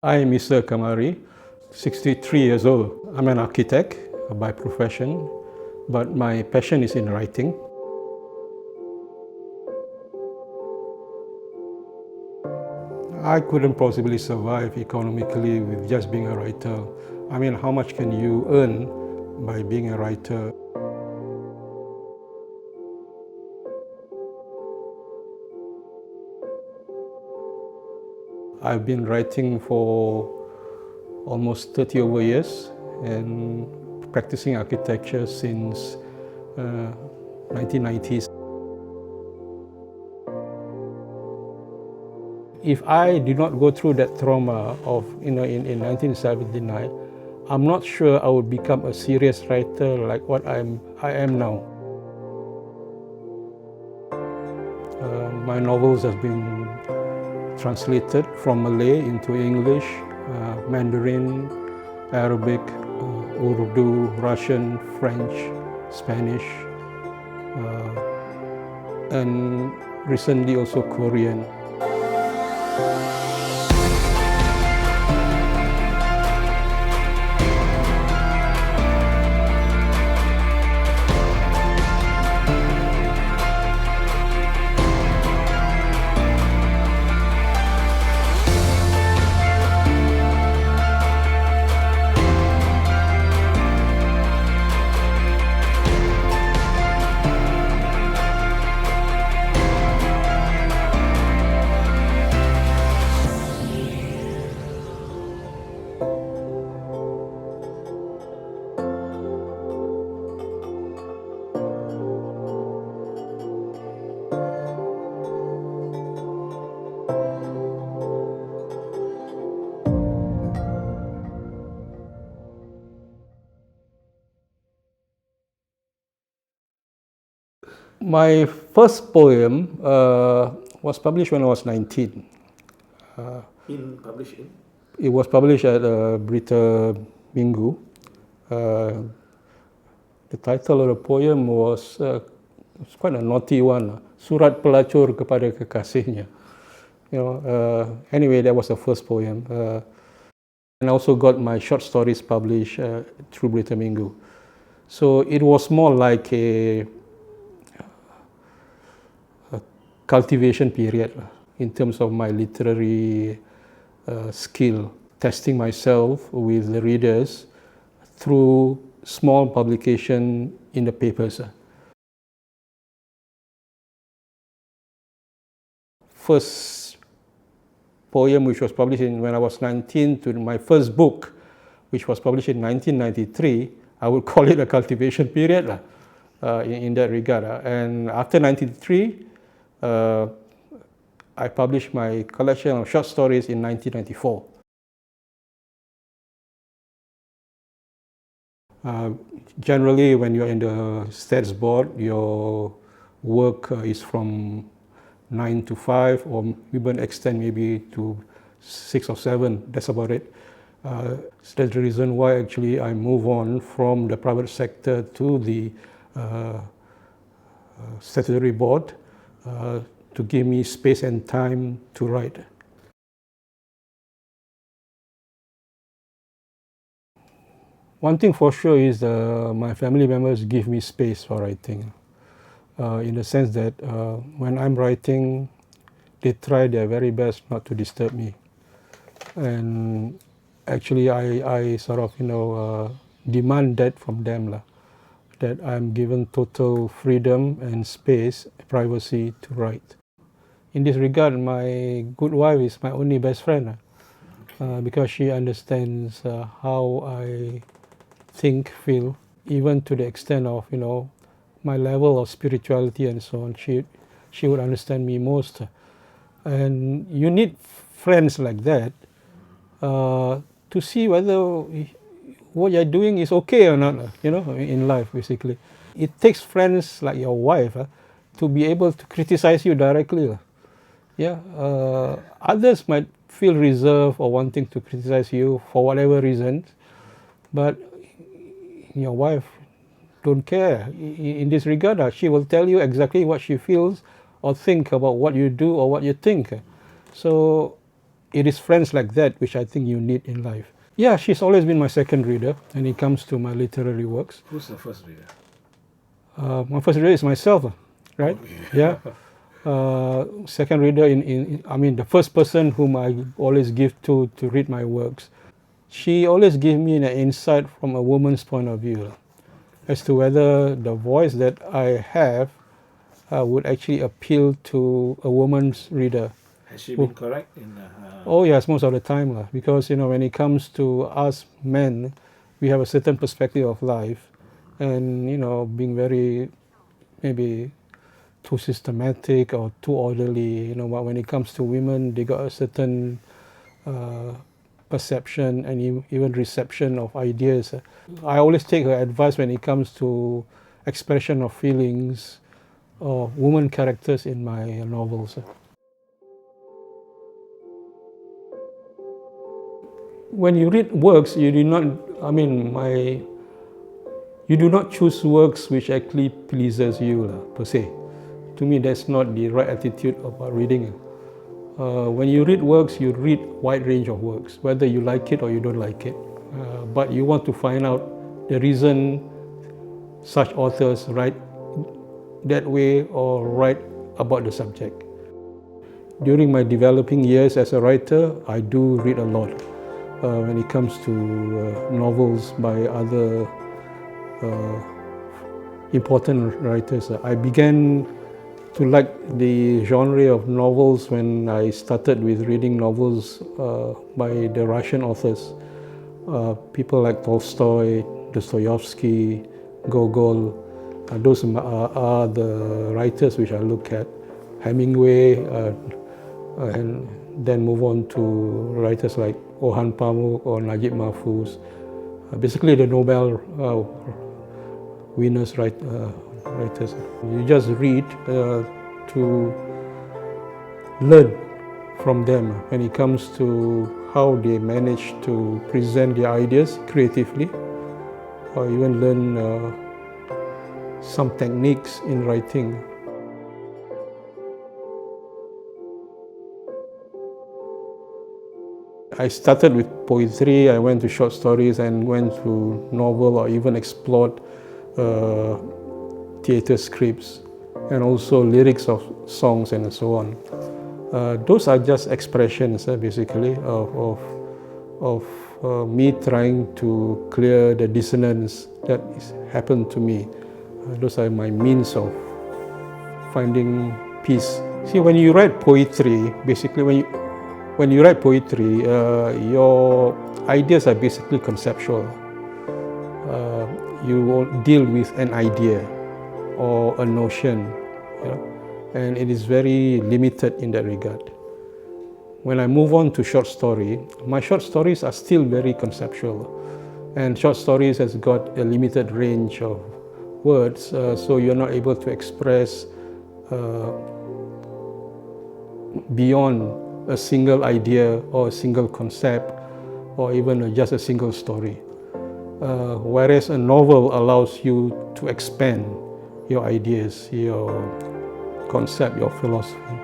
I am Isa Kamari, 63 years old. I'm an architect by profession, but my passion is in writing. I couldn't possibly survive economically with just being a writer. I mean, how much can you earn by being a writer? I've been writing for almost 30 over years and practicing architecture since 1990s. If I did not go through that trauma of, in 1979, I'm not sure I would become a serious writer like what I am now. My novels have been translated from Malay into English, Mandarin, Arabic, Urdu, Russian, French, Spanish, and recently also Korean. My first poem was published when I was 19. It was published at Berita Minggu. The title of the poem was it's quite a naughty one, Surat Pelacur kepada Kekasihnya. Anyway, that was the first poem. And I also got my short stories published through Berita Minggu. So it was more like a cultivation period in terms of my literary skill, testing myself with the readers through small publication in the papers. First poem which was published when I was 19 to my first book which was published in 1993, I would call it a cultivation period in that regard. And after 1993, I published my collection of short stories in 1994. Generally, when you're in the stats board, your work is from 9 to 5, or even extend maybe to 6 or 7. That's about it. That's the reason why actually I move on from the private sector to the statutory board to give me space and time to write. One thing for sure is my family members give me space for writing, in the sense that when I'm writing, they try their very best not to disturb me. And actually I sort of demand that from them, that I'm given total freedom and space, privacy to write. In this regard, my good wife is my only best friend, because she understands how I think, feel, even to the extent of my level of spirituality and so on. She would understand me most, and you need friends like that to see whether what you're doing is okay or not, in life, basically. It takes friends like your wife to be able to criticize you directly. Others might feel reserved or wanting to criticize you for whatever reasons, but your wife don't care in this regard. She will tell you exactly what she feels or think about what you do or what you think. So it is friends like that which I think you need in life. Yeah, she's always been my second reader when it comes to my literary works. Who's the first reader? My first reader is myself, right? Okay. Yeah. Second reader, I mean, the first person whom I always give to read my works. She always gives me an insight from a woman's point of view as to whether the voice that I have would actually appeal to a woman's reader. Has she been correct in Oh yes, most of the time, because when it comes to us men, we have a certain perspective of life, and being very maybe too systematic or too orderly. But when it comes to women, they got a certain perception and even reception of ideas. I always take her advice when it comes to expression of feelings or woman characters in my novels. When you read works, you do not, you do not choose works which actually pleases you per se. To me, that's not the right attitude about reading. When you read works, you read wide range of works, whether you like it or you don't like it. But you want to find out the reason such authors write that way or write about the subject. During my developing years as a writer, I do read a lot when it comes to novels by other important writers. I began to like the genre of novels when I started with reading novels by the Russian authors. People like Tolstoy, Dostoevsky, Gogol. Those are the writers which I look at. Hemingway, and then move on to writers like Orhan Pamuk or Najib Mahfouz. Basically the Nobel winners writers. You just read to learn from them when it comes to how they manage to present their ideas creatively, or even learn some techniques in writing. I started with poetry, I went to short stories and went to novel or even explored theatre scripts and also lyrics of songs and so on. Those are just expressions basically of me trying to clear the dissonance that happened to me. Those are my means of finding peace. See, when you write poetry, basically when you write poetry, your ideas are basically conceptual. You will deal with an idea or a notion, and it is very limited in that regard. When I move on to short story, my short stories are still very conceptual, and short stories has got a limited range of words, so you're not able to express beyond a single idea or a single concept or even just a single story. Whereas a novel allows you to expand your ideas, your concept, your philosophy,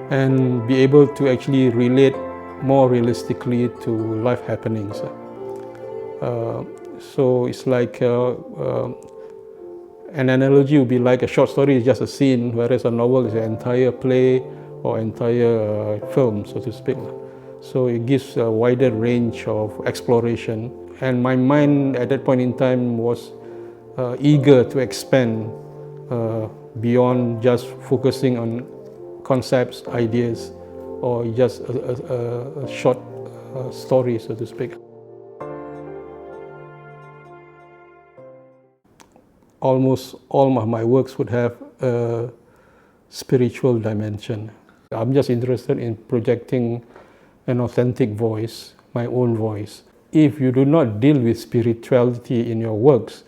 and be able to actually relate more realistically to life happenings. So it's like an analogy would be like a short story is just a scene, whereas a novel is an entire play or entire film, so to speak. So it gives a wider range of exploration. And my mind at that point in time was eager to expand beyond just focusing on concepts, ideas, or just a short story, so to speak. Almost all of my works would have a spiritual dimension. I'm just interested in projecting an authentic voice, my own voice. If you do not deal with spirituality in your works,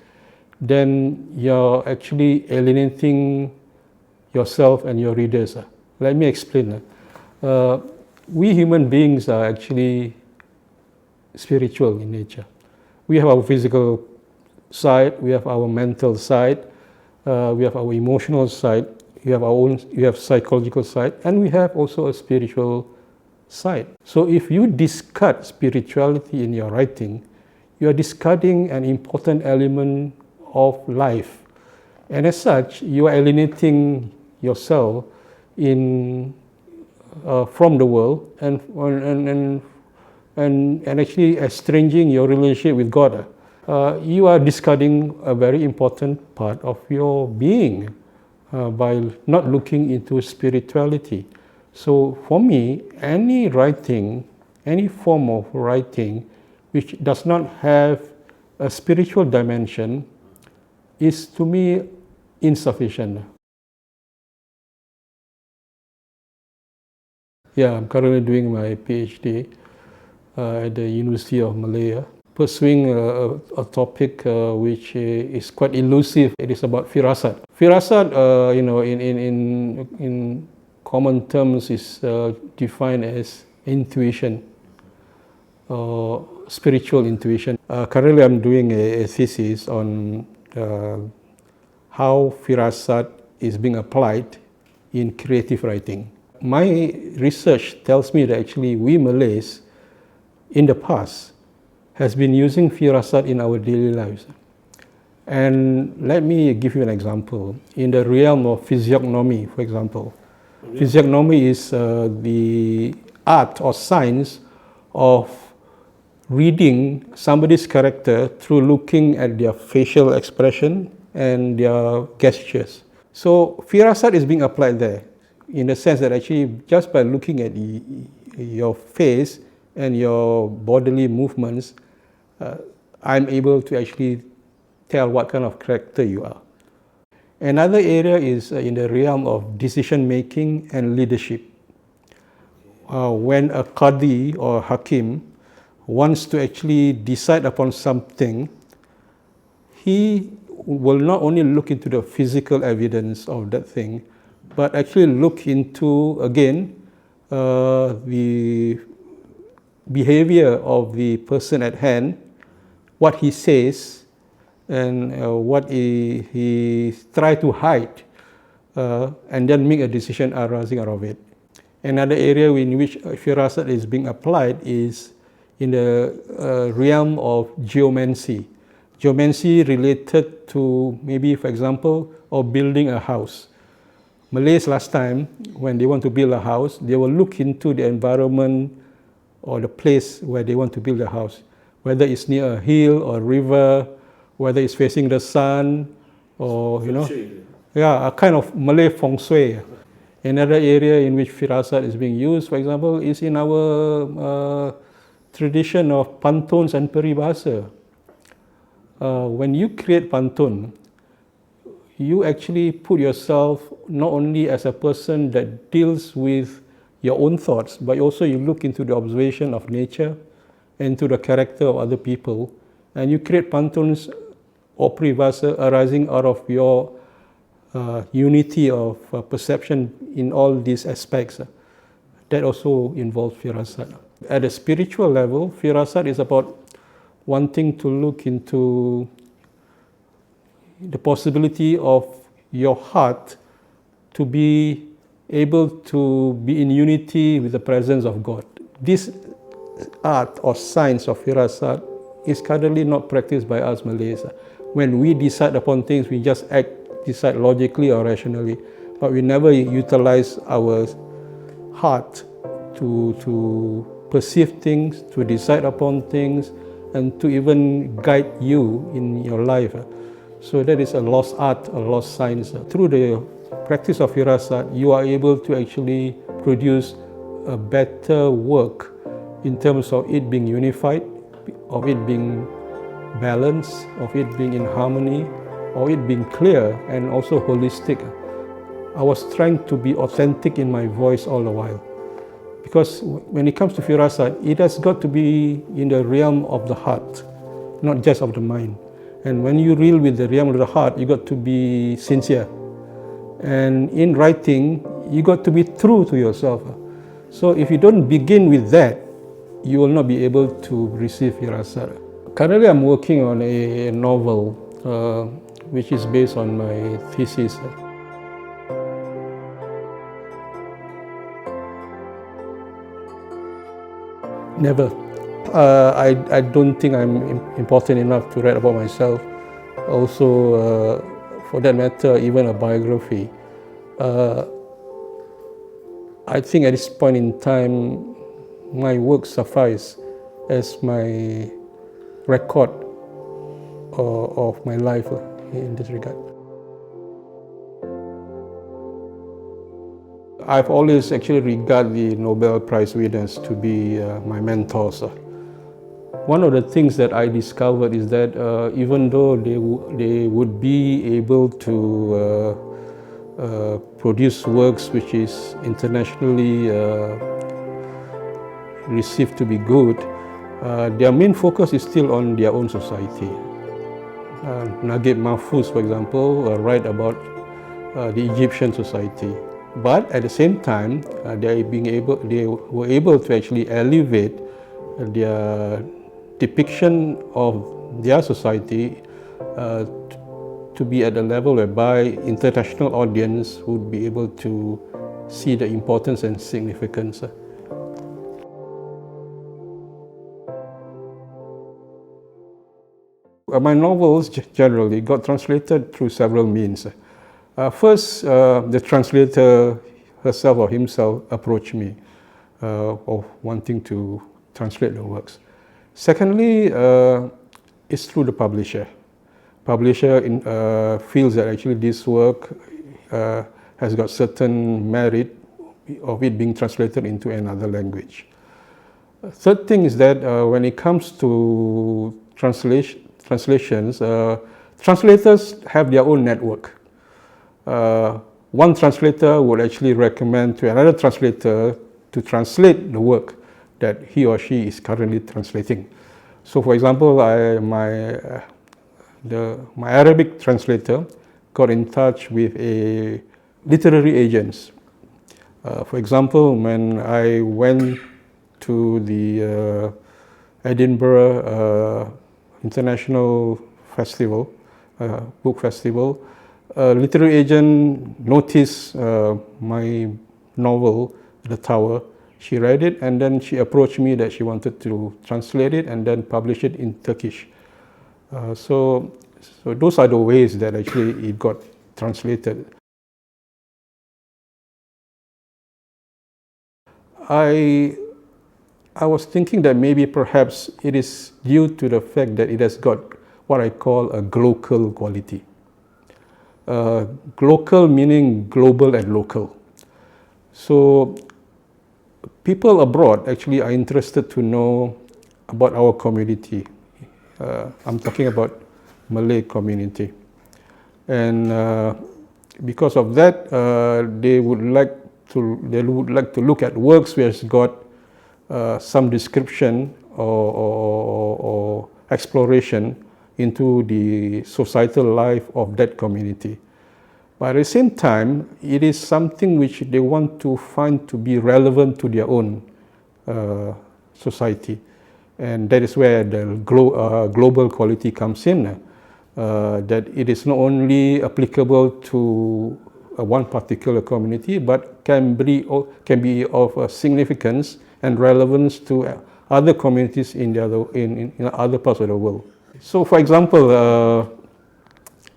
then you're actually alienating yourself and your readers. Let me explain. We human beings are actually spiritual in nature. We have our physical side, we have our mental side, we have our emotional side, we have psychological side, and we have also a spiritual side. So if you discard spirituality in your writing, you are discarding an important element of life. And as such, you are alienating yourself from the world and actually estranging your relationship with God. You are discarding a very important part of your being by not looking into spirituality. So for me, any writing, any form of writing which does not have a spiritual dimension is to me insufficient. Yeah, I'm currently doing my PhD at the University of Malay, pursuing a topic which is quite elusive. It is about firasat. Firasat, in common terms, is defined as intuition, spiritual intuition. Currently, I'm doing a thesis on how firasat is being applied in creative writing. My research tells me that actually we Malays in the past has been using firasat in our daily lives. And let me give you an example. In the realm of physiognomy, for example, physiognomy is the art or science of reading somebody's character through looking at their facial expression and their gestures. So firasat is being applied there in the sense that actually just by looking at your face and your bodily movements, I'm able to actually tell what kind of character you are. Another area is in the realm of decision making and leadership. When a qadi or hakim wants to actually decide upon something, he will not only look into the physical evidence of that thing, but actually look into, again, the behavior of the person at hand, what he says, and what he tries to hide, and then make a decision arising out of it. Another area in which firasat is being applied is in the realm of geomancy. Geomancy related to maybe, for example, of building a house. Malays last time, when they want to build a house, they will look into the environment or the place where they want to build a house, whether it's near a hill or a river, whether it's facing the sun, or a kind of Malay feng shui. Another area in which firasat is being used, for example, is in our tradition of pantones and peribahasa. When you create pantun, you actually put yourself not only as a person that deals with your own thoughts, but also you look into the observation of nature and to the character of other people, and you create pantuns or peribahasa arising out of your unity of perception in all these aspects. That also involves firasat. At a spiritual level, firasat is about wanting to look into the possibility of your heart to be able to be in unity with the presence of God. This art or science of firasat is currently not practiced by us Malays. When we decide upon things, we just decide logically or rationally, but we never utilize our heart to perceive things, to decide upon things, and to even guide you in your life. So that is a lost art, a lost science. Through the practice of firasat, you are able to actually produce a better work in terms of it being unified, of it being balanced, of it being in harmony, of it being clear and also holistic. I was trying to be authentic in my voice all the while. Because when it comes to firasat, it has got to be in the realm of the heart, not just of the mind. And when you reel with the realm of the heart, you got to be sincere. And in writing, you got to be true to yourself. So if you don't begin with that, you will not be able to receive firasat. Currently, I'm working on a novel which is based on my thesis. Never. I don't think I'm important enough to write about myself. Also, for that matter, even a biography. I think at this point in time, my work suffice as my record of my life in this regard. I've always actually regarded the Nobel Prize winners to be my mentors. One of the things that I discovered is that even though they would be able to produce works which is internationally received to be good, their main focus is still on their own society. Naguib Mahfouz, for example, write about the Egyptian society. But at the same time, they were able to actually elevate their depiction of their society to be at a level whereby international audience would be able to see the importance and significance. My novels generally got translated through several means. First, the translator herself or himself approached me of wanting to translate the works. Secondly, it's through the publisher. Publisher feels that actually this work has got certain merit of it being translated into another language. Third thing is that when it comes to translations, translators have their own network. One translator would actually recommend to another translator to translate the work that he or she is currently translating. So for example, my Arabic translator got in touch with a literary agents. For example, when I went to the Edinburgh International Festival, book festival, a literary agent noticed my novel, The Tower. She read it and then she approached me that she wanted to translate it and then publish it in Turkish. So those are the ways that actually it got translated. I was thinking that maybe perhaps it is due to the fact that it has got what I call a glocal quality. Glocal meaning global and local. So people abroad actually are interested to know about our community. I'm talking about Malay community. And because of that, they would like to look at works which has got some description or exploration into the societal life of that community. But at the same time, it is something which they want to find to be relevant to their own society. And that is where the global quality comes in, that it is not only applicable to one particular community, but can be of significance and relevance to other communities in other parts of the world. So for example,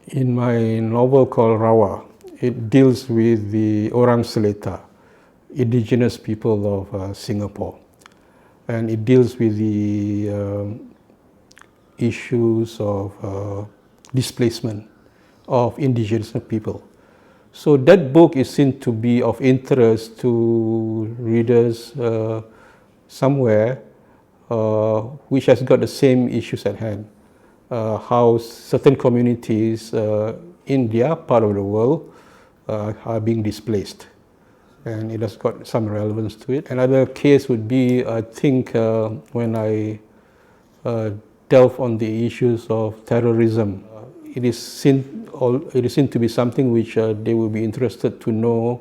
in my novel called Rawa, it deals with the Orang Seletar, indigenous people of Singapore. And it deals with the issues of displacement of indigenous people. So that book is seen to be of interest to readers somewhere which has got the same issues at hand. How certain communities in their part of the world are being displaced. And it has got some relevance to it. Another case would be, I think, when I delve on the issues of terrorism. It is seen to be something which they will be interested to know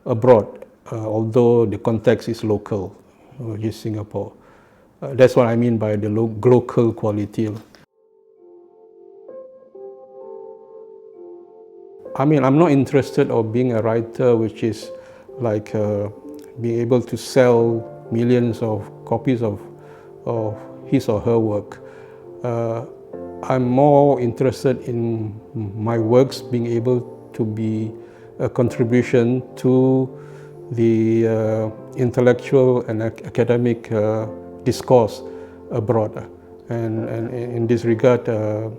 abroad, although the context is local, which is Singapore. That's what I mean by the local quality. I mean, I'm not interested in being a writer which is like being able to sell millions of copies of of his or her work. I'm more interested in my works being able to be a contribution to the intellectual and academic discourse abroad. And in this regard, the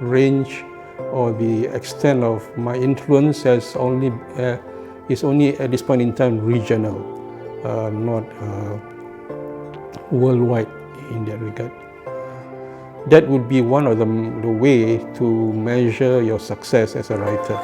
range or the extent of my influence is only at this point in time regional, not worldwide in that regard. That would be one of the way to measure your success as a writer.